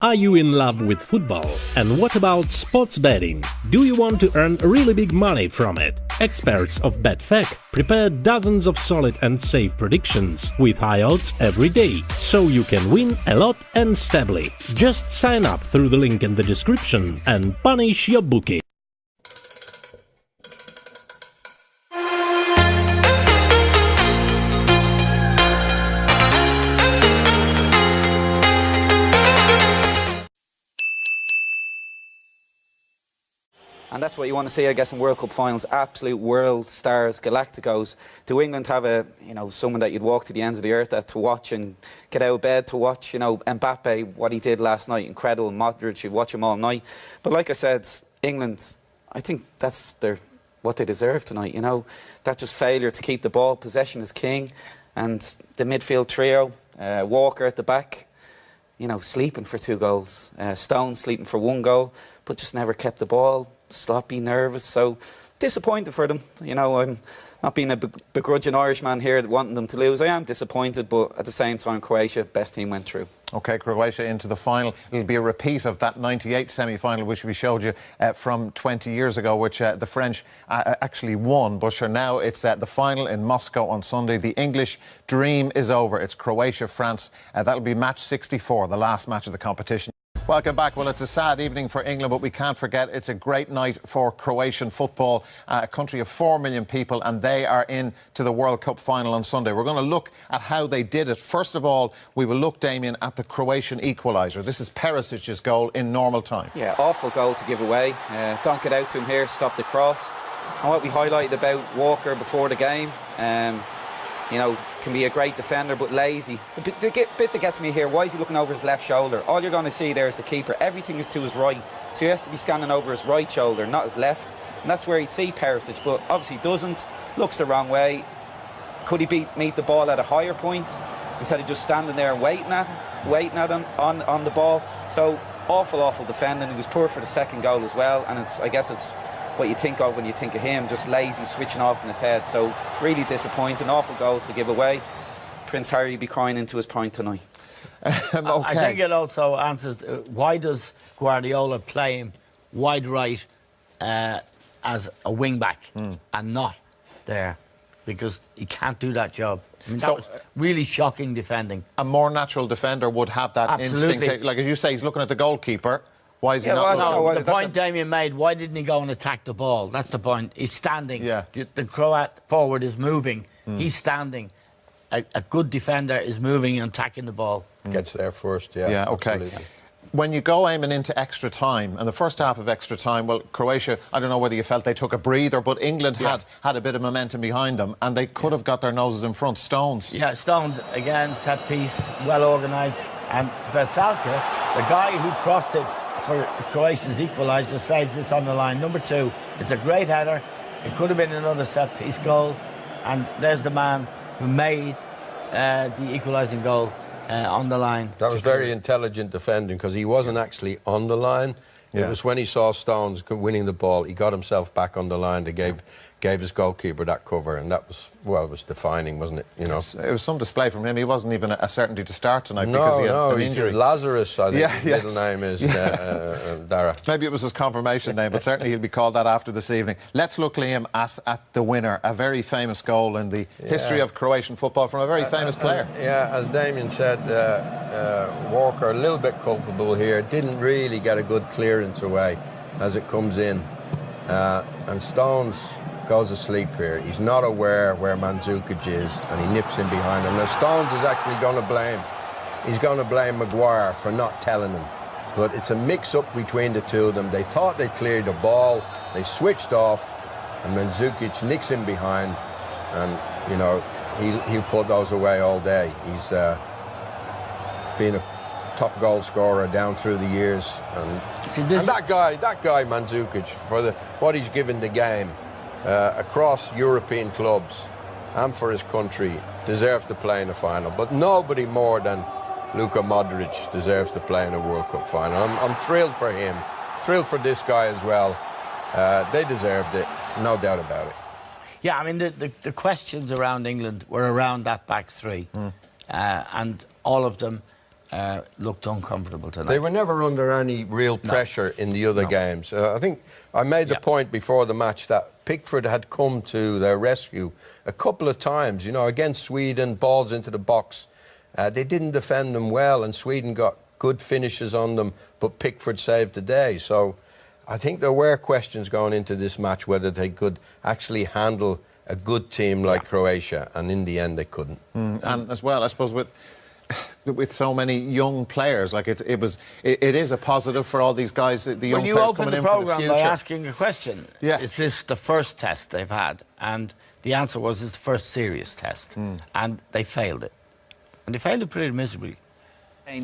Are you in love with football? And what about sports betting? Do you want to earn really big money from it? Experts of Betfac prepare dozens of solid and safe predictions with high odds every day, so you can win a lot and stably. Just sign up through the link in the description and punish your bookie. And that's what you want to see, I guess, in World Cup finals. Absolute world stars, Galacticos. Do England have someone that you'd walk to the ends of the earth to watch and get out of bed to watch? Mbappe, what he did last night, incredible. Modric, you'd watch him all night. But like I said, England, I think that's what they deserve tonight. That just failure to keep the ball, possession is king, and the midfield trio, Walker at the back, sleeping for 2 goals. Stones sleeping for 1 goal, but just never kept the ball. Sloppy, nervous, so disappointed for them. I'm not being a begrudging Irishman here wanting them to lose. I am disappointed, but at the same time, Croatia, best team, went through. OK, Croatia into the final. It'll be a repeat of that '98 semi-final, which we showed you from 20 years ago, which the French actually won. But sure, now it's the final in Moscow on Sunday. The English dream is over. It's Croatia-France. That'll be match 64, the last match of the competition. Welcome back. Well, it's a sad evening for England, but we can't forget it's a great night for Croatian football, a country of 4 million people, and they are in to the World Cup final on Sunday. We're going to look at how they did it. First of all, we will look, Damien, at the Croatian equaliser. This is Perisic's goal in normal time. Yeah, awful goal to give away. Don't get out to him here, stop the cross. And what we highlighted about Walker before the game, can be a great defender, but lazy. The bit that gets me here, why is he looking over his left shoulder? All you're going to see there is the keeper. Everything is to his right. So he has to be scanning over his right shoulder, not his left. And that's where he'd see Perisic, but obviously doesn't. Looks the wrong way. Could he meet the ball at a higher point instead of just standing there and waiting at him on the ball? So awful defending. He was poor for the second goal as well, and I guess it's what you think of when you think of him, just lazy, switching off in his head. So really disappointing, awful goals to give away. Prince Harry be crying into his pint tonight. Okay. I think it also answers why does Guardiola play him wide right as a wing back and not there, because he can't do that job. I mean, that was really shocking defending. A more natural defender would have that instinct. Like, as you say, he's looking at the goalkeeper. Why is he not? No, the point Damien made, why didn't he go and attack the ball? That's the point. He's standing. Yeah. The Croat forward is moving. He's standing. A good defender is moving and attacking the ball. Gets there first, yeah. Yeah, OK. Absolutely. When you go aiming into extra time, and the first half of extra time, well, Croatia, I don't know whether you felt they took a breather, but England had a bit of momentum behind them, and they could have got their noses in front. Stones. Yeah, Stones, again, set piece, well organised. And Veselka, the guy who crossed it for Croatia's equaliser, saves this on the line. Number 2, it's a great header. It could have been another set-piece goal. And there's the man who made the equalising goal on the line. That was very intelligent defending, because he wasn't actually on the line. It was when he saw Stones winning the ball, he got himself back on the line to gave his goalkeeper that cover, and that was, well, it was defining, wasn't it? It was some display from him. He wasn't even a certainty to start tonight because he had an injury. Lazarus, I think his middle name is, Dara. Maybe it was his confirmation name, but certainly he'll be called that after this evening. Let's look, Liam, at the winner. A very famous goal in the history of Croatian football from a very famous player. As Damien said, Walker a little bit culpable here. Didn't really get a good clearance away as it comes in. And Stones goes asleep here. He's not aware where Mandzukic is, and he nips in behind him. Now Stones is actually going to blame. He's going to blame Maguire for not telling him. But it's a mix-up between the two of them. They thought they cleared the ball. They switched off, and Mandzukic nicks in behind, and he'll put those away all day. He's been a top goal scorer down through the years, and that guy Mandzukic, for what he's given the game. Across European clubs and for his country, deserves to play in the final. But nobody more than Luka Modric deserves to play in a World Cup final. I'm thrilled for him, thrilled for this guy as well. They deserved it, no doubt about it. Yeah, I mean, the questions around England were around that back three. And all of them looked uncomfortable tonight. They were never under any real pressure in the other games. I think I made the point before the match that Pickford had come to their rescue a couple of times, you know, against Sweden, balls into the box. They didn't defend them well, and Sweden got good finishes on them, but Pickford saved the day. So I think there were questions going into this match whether they could actually handle a good team like Croatia, and in the end they couldn't. And as well, I suppose, with so many young players, like it is a positive for all these guys, the young players coming in for the future. You opened the programme by asking a question. Yeah. Is this the first test they've had? And the answer was it's the first serious test. And they failed it. And they failed it pretty miserably.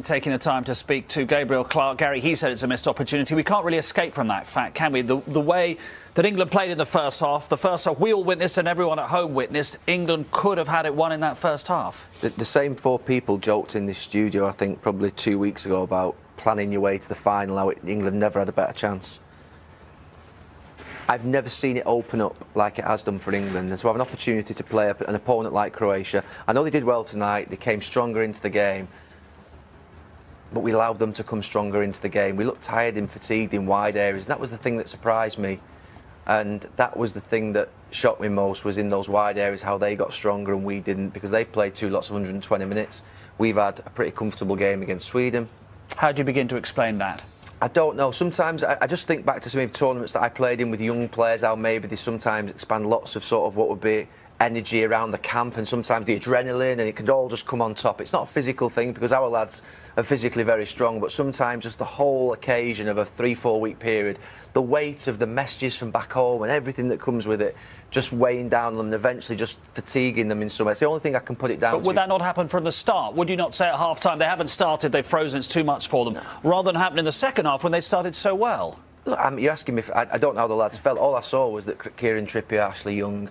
Taking the time to speak to Gabriel Clark. Gary, he said it's a missed opportunity. We can't really escape from that fact, can we? The way that England played in the first half we all witnessed and everyone at home witnessed, England could have had it won in that first half. The same four people joked in this studio, I think, probably 2 weeks ago about planning your way to the final, how England never had a better chance. I've never seen it open up like it has done for England. And to have an opportunity to play an opponent like Croatia, I know they did well tonight, they came stronger into the game, but we allowed them to come stronger into the game. We looked tired and fatigued in wide areas, and that was the thing that surprised me. And that was the thing that shocked me most, was in those wide areas how they got stronger and we didn't, because they've played 2 lots of 120 minutes. We've had a pretty comfortable game against Sweden. How do you begin to explain that? I don't know. Sometimes I just think back to some of the tournaments that I played in with young players, how maybe they sometimes expand lots of sort of what would be energy around the camp, and sometimes the adrenaline, and it can all just come on top. It's not a physical thing, because our lads are physically very strong, but sometimes just the whole occasion of a 3-4 week period, the weight of the messages from back home and everything that comes with it, just weighing down on them and eventually just fatiguing them in some way. It's the only thing I can put it down to. But would that not happen from the start? Would you not say at half-time they haven't started, they've frozen, it's too much for them, rather than happen in the second half when they started so well? Look, you're asking me, I don't know how the lads felt. All I saw was that Kieran Trippier, Ashley Young,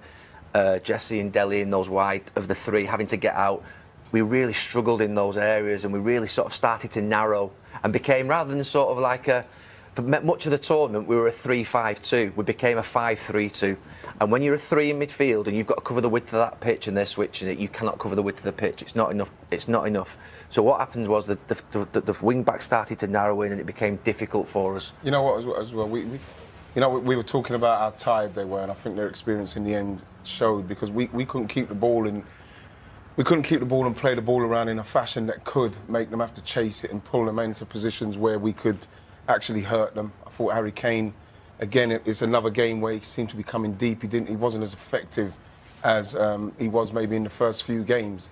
Jesse and Dele in those wide of the three having to get out. We really struggled in those areas, and we really sort of started to narrow and became, rather than sort of like for much of the tournament, we were a 3-5-2. We became a 5-3-2. And when you're a 3 in midfield and you've got to cover the width of that pitch and they're switching it, you cannot cover the width of the pitch. It's not enough. It's not enough. So what happened was that the wing back started to narrow in, and it became difficult for us. You know what, as well, we were talking about how tired they were, and I think their experience in the end showed, because we couldn't keep the ball in. We couldn't keep the ball and play the ball around in a fashion that could make them have to chase it and pull them into positions where we could actually hurt them. I thought Harry Kane, again, it's another game where he seemed to be coming deep. He wasn't as effective as he was maybe in the first few games.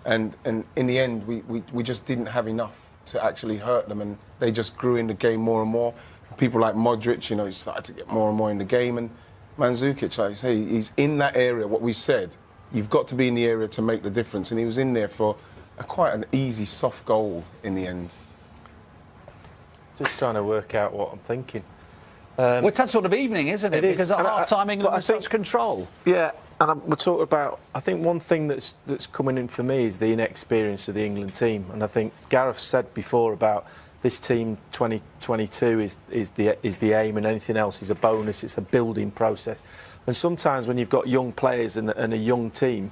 And in the end, we just didn't have enough to actually hurt them, and they just grew in the game more and more. People like Modric, you know, he started to get more and more in the game, and Mandzukic, like I say, he's in that area. What we said, you've got to be in the area to make the difference, and he was in there for quite an easy, soft goal in the end. Just trying to work out what I'm thinking. Well, it's that sort of evening, isn't it? Because at half-time, England was such control. Yeah, and we're talking about, I think one thing that's coming in for me is the inexperience of the England team. And I think Gareth said before about this team 2022 is the aim, and anything else is a bonus. It's a building process. And sometimes when you've got young players and a young team,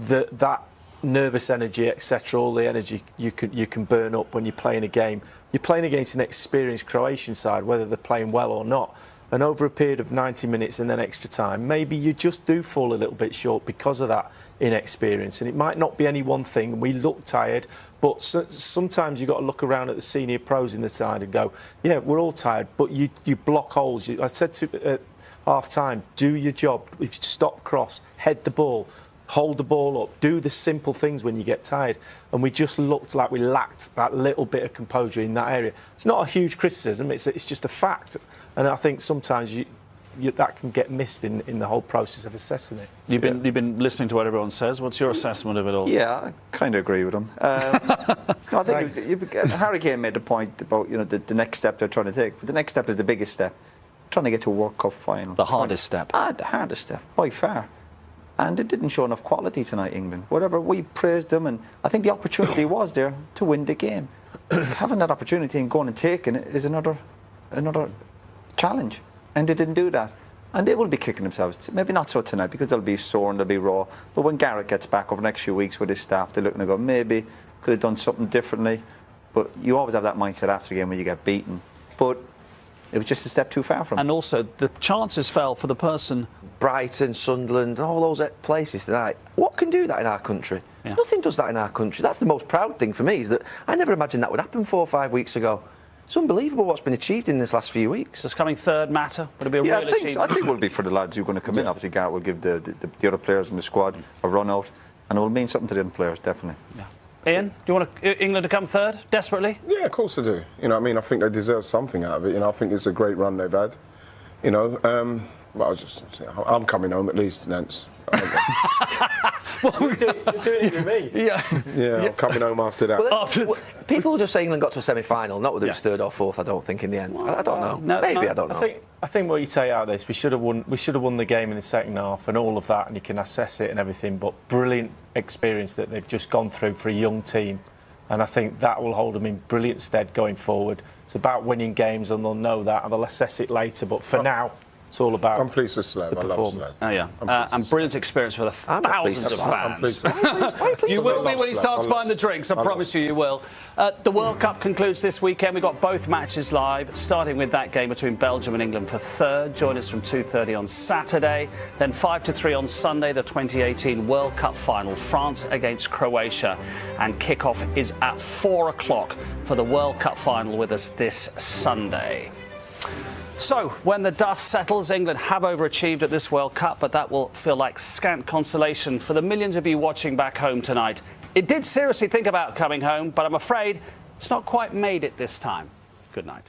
that nervous energy, etc., all the energy you can burn up when you're playing a game. You're playing against an experienced Croatian side, whether they're playing well or not. And over a period of 90 minutes and then extra time, maybe you just do fall a little bit short because of that inexperience. And it might not be any one thing, and we look tired, but sometimes you've got to look around at the senior pros in the side and go, yeah, we're all tired, but you block holes. I said to half-time, do your job. If you stop cross, head the ball, hold the ball up, do the simple things when you get tired. And we just looked like we lacked that little bit of composure in that area. It's not a huge criticism, it's just a fact. And I think sometimes that can get missed in the whole process of assessing it. You've been listening to what everyone says. What's your assessment of it all? Yeah, I kind of agree with him. No, I think Harry Kane made the point about the next step they're trying to take. But the next step is the biggest step, trying to get to a World Cup final. The hardest step. The hardest step, by far. And it didn't show enough quality tonight, England. Whatever, we praised them, and I think the opportunity was there to win the game. Having that opportunity and going and taking it is another challenge. And they didn't do that. And they will be kicking themselves. Maybe not so tonight, because they'll be sore and they'll be raw. But when Garrett gets back over the next few weeks with his staff, they're looking to go, maybe could have done something differently. But you always have that mindset after a game when you get beaten. But it was just a step too far from. And also, the chances fell for the person. Brighton, Sunderland, all those places tonight. What can do that in our country? Yeah. Nothing does that in our country. That's the most proud thing for me, is that I never imagined that would happen 4 or 5 weeks ago. It's unbelievable what's been achieved in this last few weeks. Does coming third matter? Would it be a real achievement? I think it will be for the lads who are going to come in. Obviously, Garrett will give the other players in the squad a run out, and it will mean something to them players, definitely. Yeah. Ian, do you want England to come third desperately? Yeah, of course I do. You know what I mean? I think they deserve something out of it. You know, I think it's a great run they've had. You know, but I'm coming home at least, Nance. Well, you're doing it with me. Yeah, I'm coming home after that. Well, people will just say England got to a semi-final, not whether it was third or fourth. I don't think in the end. I don't know. Maybe I don't know. I think what you say out of this, we should have won the game in the second half and all of that, and you can assess it and everything. But brilliant experience that they've just gone through for a young team, and I think that will hold them in brilliant stead going forward. It's about winning games, and they'll know that, and they'll assess it later. But for now, it's all about. I'm pleased with Slav. The performance. Oh yeah, and brilliant experience for the thousands of fans. You will be when he starts buying the drinks. I promise you will. The World Cup concludes this weekend. We've got both matches live, starting with that game between Belgium and England for third. Join us from 2:30 on Saturday, then 5 to 3 on Sunday. The 2018 World Cup final, France against Croatia, and kickoff is at 4 o'clock for the World Cup final with us this Sunday. So, when the dust settles, England have overachieved at this World Cup, but that will feel like scant consolation for the millions of you watching back home tonight. It did seriously think about coming home, but I'm afraid it's not quite made it this time. Good night.